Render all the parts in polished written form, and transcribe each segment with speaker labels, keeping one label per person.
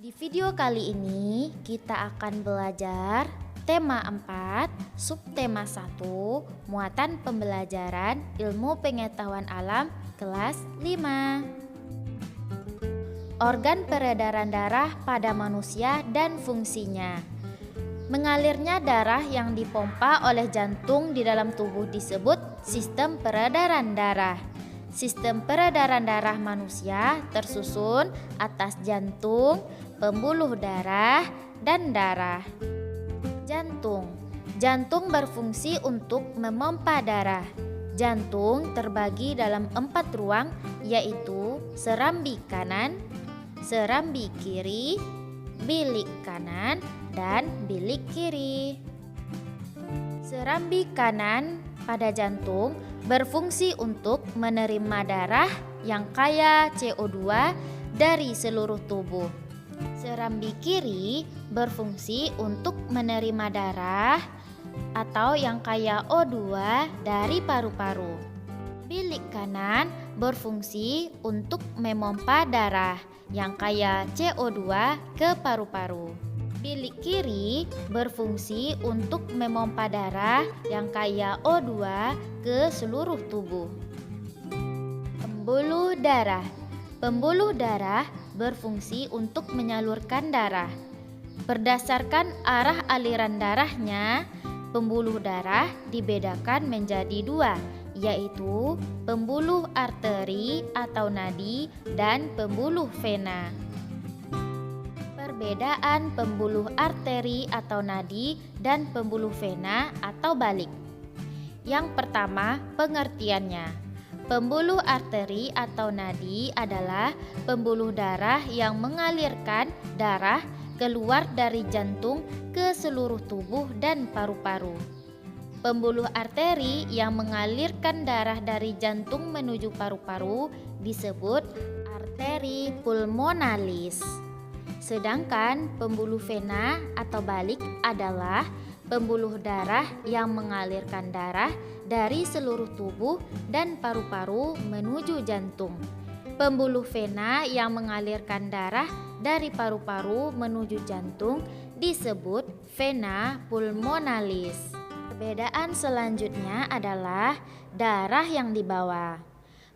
Speaker 1: Di video kali ini kita akan belajar tema 4, subtema 1, muatan pembelajaran ilmu pengetahuan alam kelas 5. Organ peredaran darah pada manusia dan fungsinya. Mengalirnya darah yang dipompa oleh jantung di dalam tubuh disebut sistem peredaran darah. Sistem peredaran darah manusia tersusun atas jantung, pembuluh darah, dan darah. Jantung. Jantung berfungsi untuk memompa darah. Jantung terbagi dalam 4 ruang, yaitu serambi kanan, serambi kiri, bilik kanan, dan bilik kiri. Serambi kanan pada jantung berfungsi untuk menerima darah yang kaya CO2 dari seluruh tubuh. Serambi kiri berfungsi untuk menerima darah atau yang kaya O2 dari paru-paru. Bilik kanan berfungsi untuk memompa darah yang kaya CO2 ke paru-paru. Bilik kiri berfungsi untuk memompa darah yang kaya O2 ke seluruh tubuh. Pembuluh darah. Pembuluh darah berfungsi untuk menyalurkan darah. Berdasarkan arah aliran darahnya, pembuluh darah dibedakan menjadi 2, yaitu pembuluh arteri atau nadi dan pembuluh vena. Perbedaan pembuluh arteri atau nadi dan pembuluh vena atau balik. Yang pertama, pengertiannya. Pembuluh arteri atau nadi adalah pembuluh darah yang mengalirkan darah keluar dari jantung ke seluruh tubuh dan paru-paru. Pembuluh arteri yang mengalirkan darah dari jantung menuju paru-paru disebut arteri pulmonalis. Sedangkan pembuluh vena atau balik adalah pembuluh darah yang mengalirkan darah dari seluruh tubuh dan paru-paru menuju jantung. Pembuluh vena yang mengalirkan darah dari paru-paru menuju jantung disebut vena pulmonalis. Perbedaan selanjutnya adalah darah yang dibawa.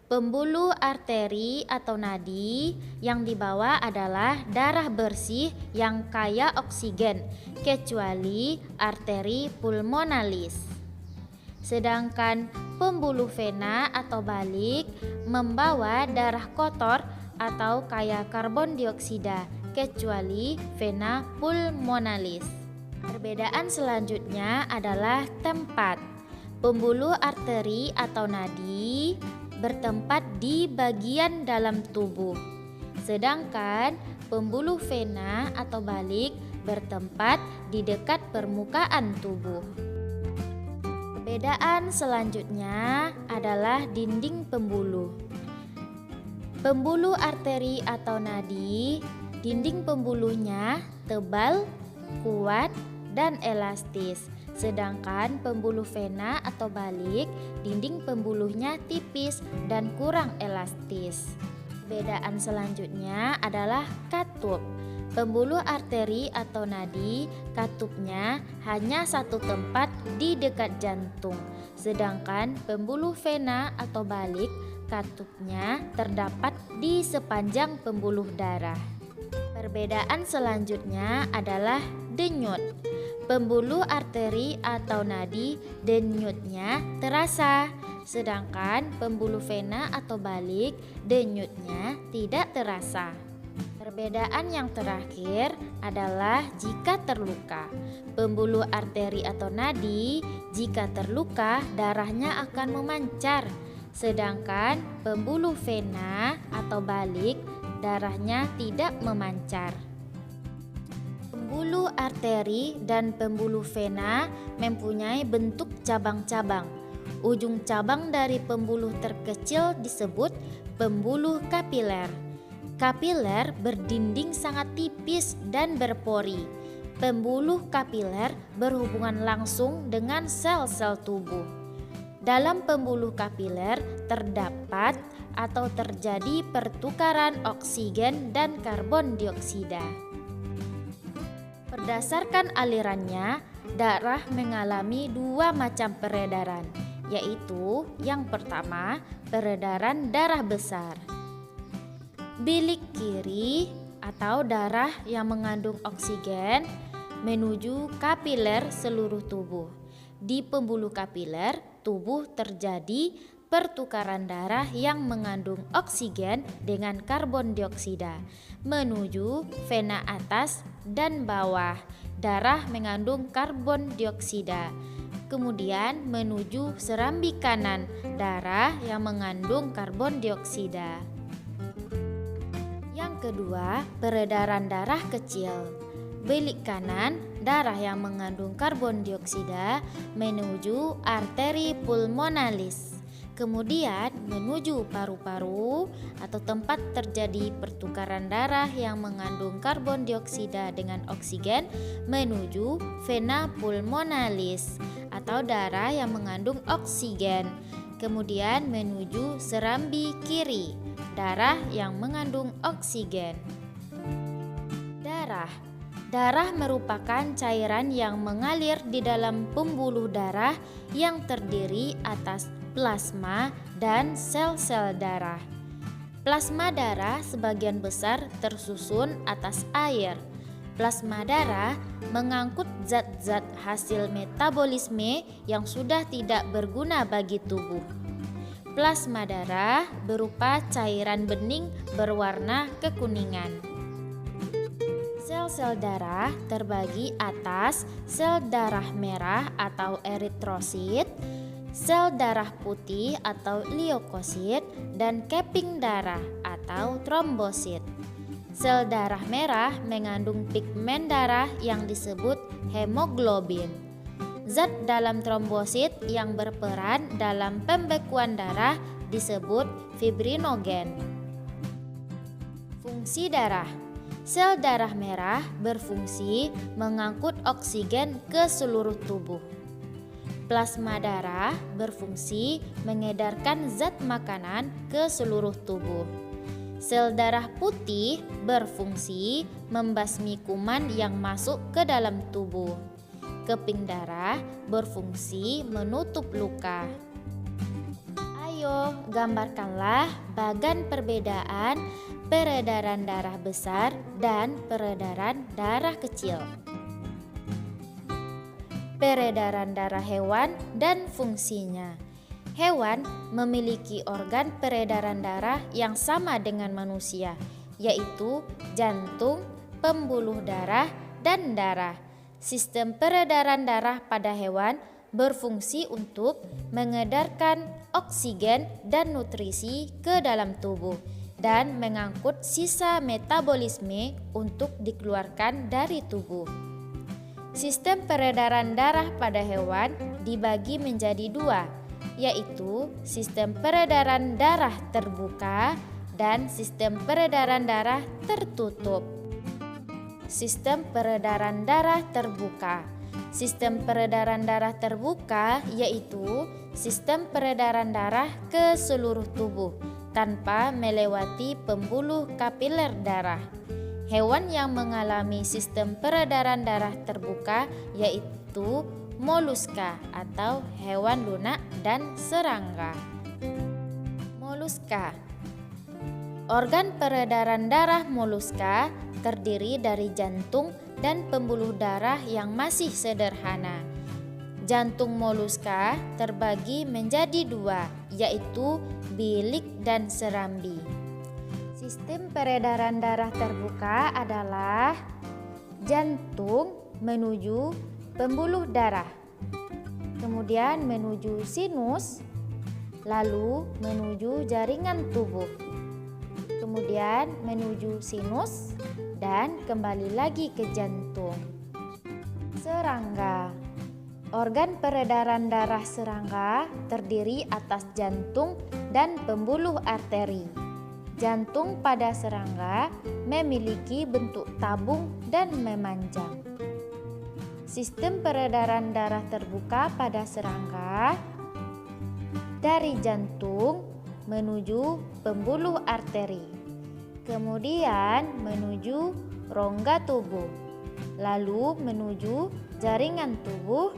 Speaker 1: Pembuluh arteri atau nadi yang dibawa adalah darah bersih yang kaya oksigen, kecuali arteri pulmonalis. Sedangkan pembuluh vena atau balik membawa darah kotor atau kaya karbon dioksida, kecuali vena pulmonalis. Perbedaan selanjutnya adalah tempat. Pembuluh arteri atau nadi bertempat di bagian dalam tubuh, sedangkan pembuluh vena atau balik bertempat di dekat permukaan tubuh. Perbedaan selanjutnya adalah dinding pembuluh. Pembuluh arteri atau nadi, dinding pembuluhnya tebal, kuat, dan elastis. Sedangkan pembuluh vena atau balik, dinding pembuluhnya tipis dan kurang elastis. Perbedaan selanjutnya adalah katup. Pembuluh arteri atau nadi, katupnya hanya satu tempat di dekat jantung. Sedangkan pembuluh vena atau balik, katupnya terdapat di sepanjang pembuluh darah. Perbedaan selanjutnya adalah denyut. Pembuluh arteri atau nadi, denyutnya terasa, sedangkan pembuluh vena atau balik, denyutnya tidak terasa. Perbedaan yang terakhir adalah jika terluka. Pembuluh arteri atau nadi, jika terluka darahnya akan memancar, sedangkan pembuluh vena atau balik, darahnya tidak memancar. Pembuluh arteri dan pembuluh vena mempunyai bentuk cabang-cabang. Ujung cabang dari pembuluh terkecil disebut pembuluh kapiler. Kapiler berdinding sangat tipis dan berpori. Pembuluh kapiler berhubungan langsung dengan sel-sel tubuh. Dalam pembuluh kapiler terdapat atau terjadi pertukaran oksigen dan karbon dioksida. Berdasarkan alirannya, darah mengalami dua macam peredaran, yaitu yang pertama, peredaran darah besar. Bilik kiri atau darah yang mengandung oksigen menuju kapiler seluruh tubuh. Di pembuluh kapiler tubuh terjadi pertukaran darah yang mengandung oksigen dengan karbon dioksida menuju vena atas dan bawah. Darah mengandung karbon dioksida. Kemudian menuju serambi kanan, darah yang mengandung karbon dioksida. Yang kedua, peredaran darah kecil. Bilik kanan, darah yang mengandung karbon dioksida menuju arteri pulmonalis. Kemudian menuju paru-paru atau tempat terjadi pertukaran darah yang mengandung karbon dioksida dengan oksigen menuju vena pulmonalis atau darah yang mengandung oksigen. Kemudian menuju serambi kiri, darah yang mengandung oksigen. Darah merupakan cairan yang mengalir di dalam pembuluh darah yang terdiri atas plasma dan sel-sel darah. Plasma darah sebagian besar tersusun atas air. Plasma darah mengangkut zat-zat hasil metabolisme yang sudah tidak berguna bagi tubuh. Plasma darah berupa cairan bening berwarna kekuningan. Sel-sel darah terbagi atas sel darah merah atau eritrosit, sel darah putih atau leukosit, dan keping darah atau trombosit. Sel darah merah mengandung pigmen darah yang disebut hemoglobin. Zat dalam trombosit yang berperan dalam pembekuan darah disebut fibrinogen. Fungsi darah. Sel darah merah berfungsi mengangkut oksigen ke seluruh tubuh. Plasma darah berfungsi mengedarkan zat makanan ke seluruh tubuh. Sel darah putih berfungsi membasmi kuman yang masuk ke dalam tubuh. Keping darah berfungsi menutup luka. Ayo, gambarkanlah bagan perbedaan peredaran darah besar dan peredaran darah kecil. Peredaran darah hewan dan fungsinya. Hewan memiliki organ peredaran darah yang sama dengan manusia, yaitu jantung, pembuluh darah, dan darah. Sistem peredaran darah pada hewan berfungsi untuk mengedarkan oksigen dan nutrisi ke dalam tubuh dan mengangkut sisa metabolisme untuk dikeluarkan dari tubuh. Sistem peredaran darah pada hewan dibagi menjadi dua, yaitu sistem peredaran darah terbuka dan sistem peredaran darah tertutup. Sistem peredaran darah terbuka. Sistem peredaran darah terbuka yaitu sistem peredaran darah ke seluruh tubuh tanpa melewati pembuluh kapiler darah. Hewan yang mengalami sistem peredaran darah terbuka yaitu moluska atau hewan lunak dan serangga. Moluska. Organ peredaran darah moluska terdiri dari jantung dan pembuluh darah yang masih sederhana. Jantung moluska terbagi menjadi dua, yaitu bilik dan serambi. Sistem peredaran darah terbuka adalah jantung menuju pembuluh darah, kemudian menuju sinus, lalu menuju jaringan tubuh, kemudian menuju sinus, dan kembali lagi ke jantung. Serangga. Organ peredaran darah serangga terdiri atas jantung dan pembuluh arteri. Jantung pada serangga memiliki bentuk tabung dan memanjang. Sistem peredaran darah terbuka pada serangga dari jantung menuju pembuluh arteri, kemudian menuju rongga tubuh. lalu menuju jaringan tubuh,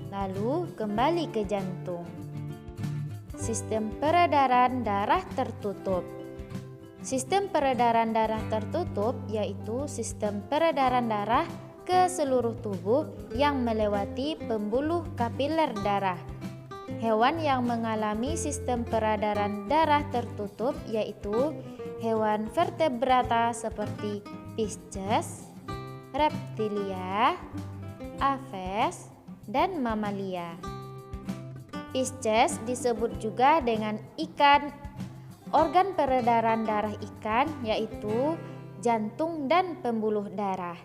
Speaker 1: lalu kembali ke jantung. Sistem peredaran darah tertutup. Sistem peredaran darah tertutup yaitu sistem peredaran darah ke seluruh tubuh yang melewati pembuluh kapiler darah. Hewan yang mengalami sistem peredaran darah tertutup yaitu hewan vertebrata seperti Pisces, Reptilia, Aves, dan Mamalia. Pisces disebut juga dengan ikan. Organ peredaran darah ikan yaitu jantung dan pembuluh darah.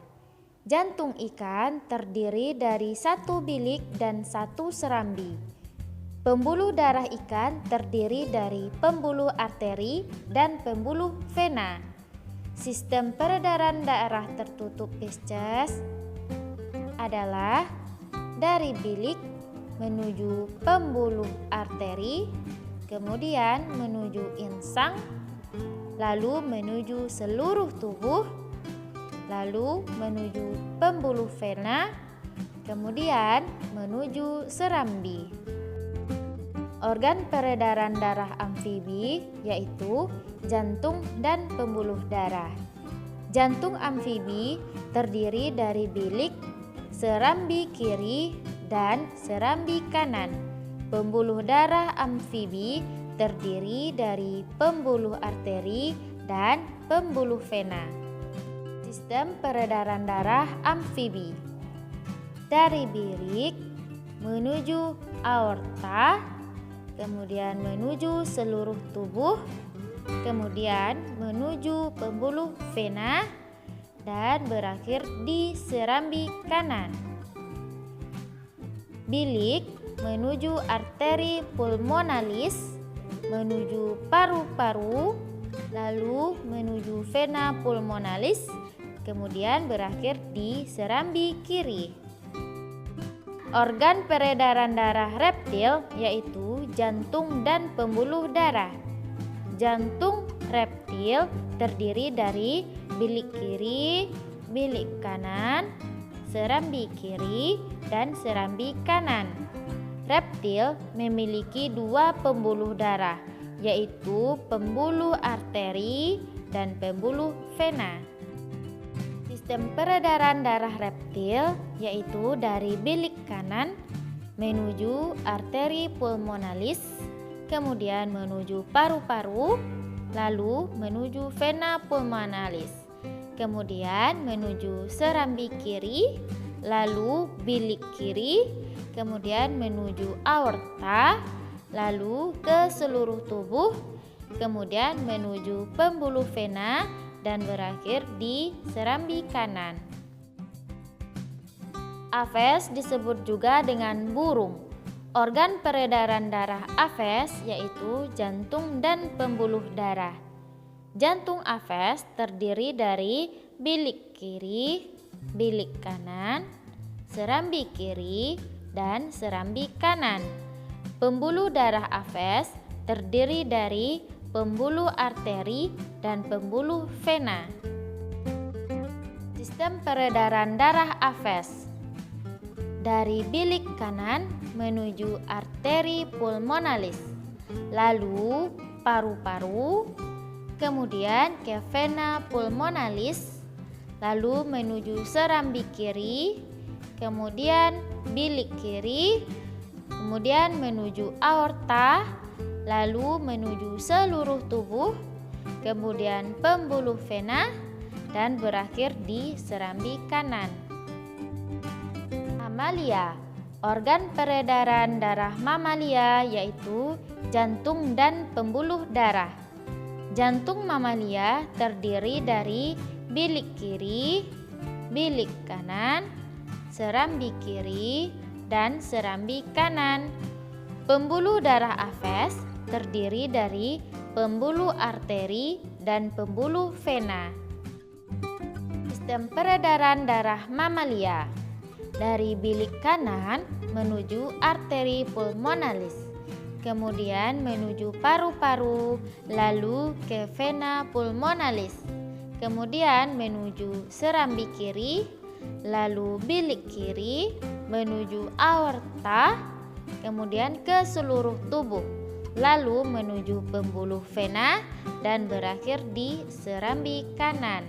Speaker 1: Jantung ikan terdiri dari satu bilik dan satu serambi. Pembuluh darah ikan terdiri dari pembuluh arteri dan pembuluh vena. Sistem peredaran darah tertutup Pisces adalah dari bilik menuju pembuluh arteri, kemudian menuju insang, lalu menuju seluruh tubuh, lalu menuju pembuluh vena, kemudian menuju serambi. Organ peredaran darah amfibi yaitu jantung dan pembuluh darah. Jantung amfibi terdiri dari bilik, serambi kiri, dan serambi kanan. Pembuluh darah amfibi terdiri dari pembuluh arteri dan pembuluh vena. Sistem peredaran darah amfibi dari bilik menuju aorta, kemudian menuju seluruh tubuh, kemudian menuju pembuluh vena, dan berakhir di serambi kanan. Bilik menuju arteri pulmonalis, menuju paru-paru, lalu menuju vena pulmonalis, kemudian berakhir di serambi kiri. Organ peredaran darah reptil yaitu jantung dan pembuluh darah. Jantung reptil terdiri dari bilik kiri, bilik kanan, serambi kiri, dan serambi kanan. Reptil memiliki dua pembuluh darah, yaitu pembuluh arteri dan pembuluh vena. Sistem peredaran darah reptil yaitu dari bilik kanan menuju arteri pulmonalis, kemudian menuju paru-paru, lalu menuju vena pulmonalis, kemudian menuju serambi kiri, lalu bilik kiri, kemudian menuju aorta, lalu ke seluruh tubuh, kemudian menuju pembuluh vena, dan berakhir di serambi kanan. Aves disebut juga dengan burung. Organ peredaran darah aves yaitu jantung dan pembuluh darah. Jantung aves terdiri dari bilik kiri, bilik kanan, serambi kiri, dan serambi kanan. Pembuluh darah aves terdiri dari pembuluh arteri dan pembuluh vena. Sistem peredaran darah aves dari bilik kanan menuju arteri pulmonalis, lalu paru-paru, kemudian ke vena pulmonalis, lalu menuju serambi kiri, kemudian bilik kiri, kemudian menuju aorta, lalu menuju seluruh tubuh, kemudian pembuluh vena, dan berakhir di serambi kanan. Mamalia. Organ peredaran darah mamalia yaitu jantung dan pembuluh darah. Jantung mamalia terdiri dari bilik kiri, bilik kanan, serambi kiri, dan serambi kanan. Pembuluh darah aves terdiri dari pembuluh arteri dan pembuluh vena. Sistem peredaran darah mamalia dari bilik kanan menuju arteri pulmonalis, kemudian menuju paru-paru, lalu ke vena pulmonalis, kemudian menuju serambi kiri, lalu bilik kiri menuju aorta, kemudian ke seluruh tubuh, lalu menuju pembuluh vena dan berakhir di serambi kanan.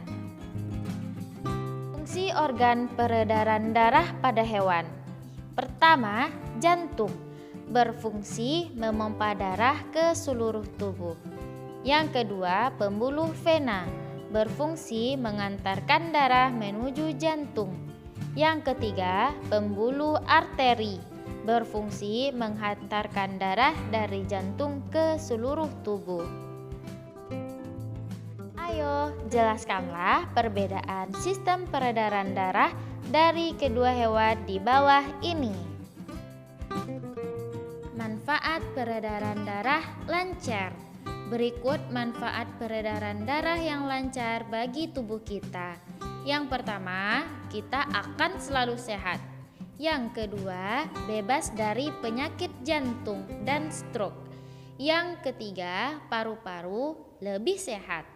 Speaker 1: Fungsi organ peredaran darah pada hewan. Pertama, jantung berfungsi memompa darah ke seluruh tubuh. Yang kedua, pembuluh vena berfungsi mengantarkan darah menuju jantung. Yang ketiga, pembuluh arteri berfungsi menghantarkan darah dari jantung ke seluruh tubuh. Ayo, jelaskanlah perbedaan sistem peredaran darah dari kedua hewan di bawah ini. Manfaat peredaran darah lancar. Berikut manfaat peredaran darah yang lancar bagi tubuh kita. Yang pertama, kita akan selalu sehat. Yang kedua, bebas dari penyakit jantung dan stroke. Yang ketiga, paru-paru lebih sehat.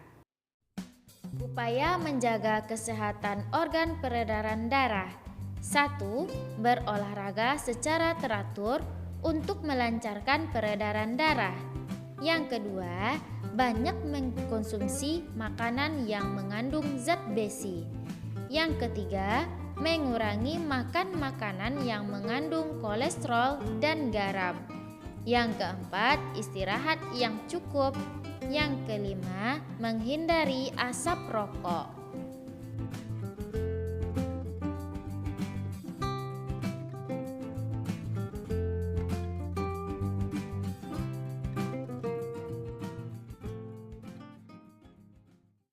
Speaker 1: Upaya menjaga kesehatan organ peredaran darah. 1. Berolahraga secara teratur untuk melancarkan peredaran darah. Yang kedua, banyak mengkonsumsi makanan yang mengandung zat besi. Yang ketiga, mengurangi makan makanan yang mengandung kolesterol dan garam. Yang keempat, istirahat yang cukup. Yang kelima, menghindari asap rokok.